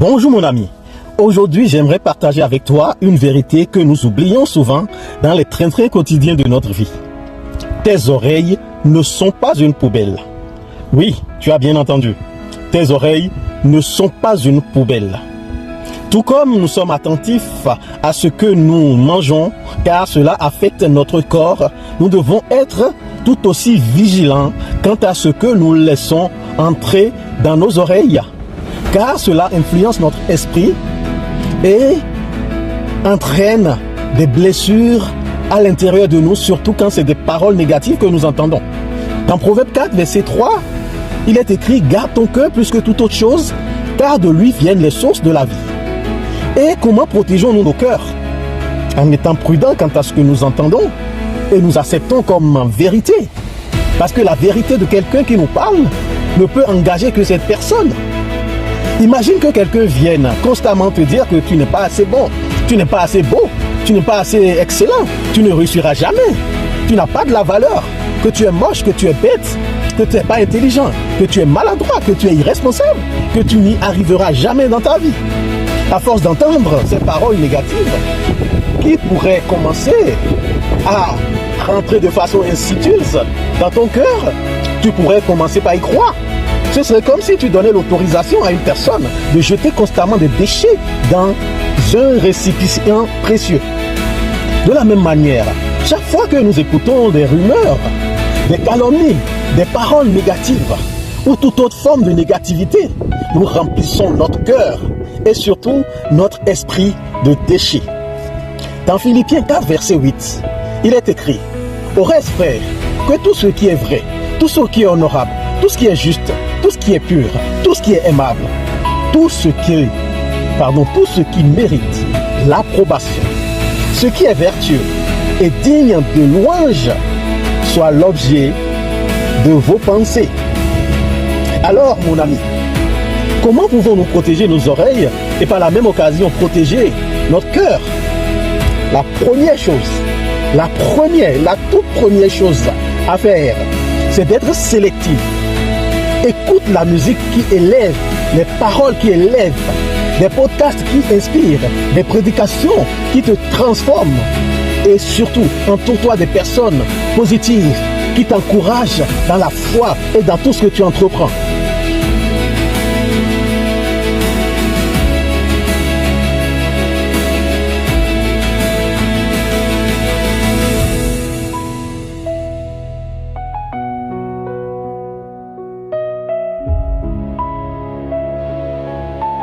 Bonjour mon ami, aujourd'hui j'aimerais partager avec toi une vérité que nous oublions souvent dans les train-train quotidiens de notre vie. Tes oreilles ne sont pas une poubelle. Oui, tu as bien entendu, tes oreilles ne sont pas une poubelle. Tout comme nous sommes attentifs à ce que nous mangeons, car cela affecte notre corps, nous devons être tout aussi vigilants quant à ce que nous laissons entrer dans nos oreilles, car cela influence notre esprit et entraîne des blessures à l'intérieur de nous, surtout quand c'est des paroles négatives que nous entendons. Dans Proverbe 4, verset 3, il est écrit « Garde ton cœur plus que toute autre chose, car de lui viennent les sources de la vie. » Et comment protégeons-nous nos cœurs? En étant prudents quant à ce que nous entendons et nous acceptons comme vérité. Parce que la vérité de quelqu'un qui nous parle ne peut engager que cette personne. Imagine que quelqu'un vienne constamment te dire que tu n'es pas assez bon, tu n'es pas assez beau, tu n'es pas assez excellent, tu ne réussiras jamais, tu n'as pas de la valeur, que tu es moche, que tu es bête, que tu n'es pas intelligent, que tu es maladroit, que tu es irresponsable, que tu n'y arriveras jamais dans ta vie. À force d'entendre ces paroles négatives qui pourraient commencer à rentrer de façon insidieuse dans ton cœur, tu pourrais commencer par y croire. Ce serait comme si tu donnais l'autorisation à une personne de jeter constamment des déchets dans un récipient précieux. De la même manière, chaque fois que nous écoutons des rumeurs, des calomnies, des paroles négatives ou toute autre forme de négativité, nous remplissons notre cœur et surtout notre esprit de déchets. Dans Philippiens 4, verset 8, il est écrit « Au reste, frère, que tout ce qui est vrai, tout ce qui est honorable, tout ce qui est juste, tout ce qui est pur, tout ce qui est aimable, tout ce qui mérite l'approbation, ce qui est vertueux et digne de louange, soit l'objet de vos pensées. » Alors, mon ami, comment pouvons-nous protéger nos oreilles et par la même occasion protéger notre cœur? La première chose, la toute première chose à faire, c'est d'être sélectif. Écoute la musique qui élève, les paroles qui élèvent, des podcasts qui inspirent, des prédications qui te transforment. Et surtout, entoure-toi des personnes positives qui t'encouragent dans la foi et dans tout ce que tu entreprends.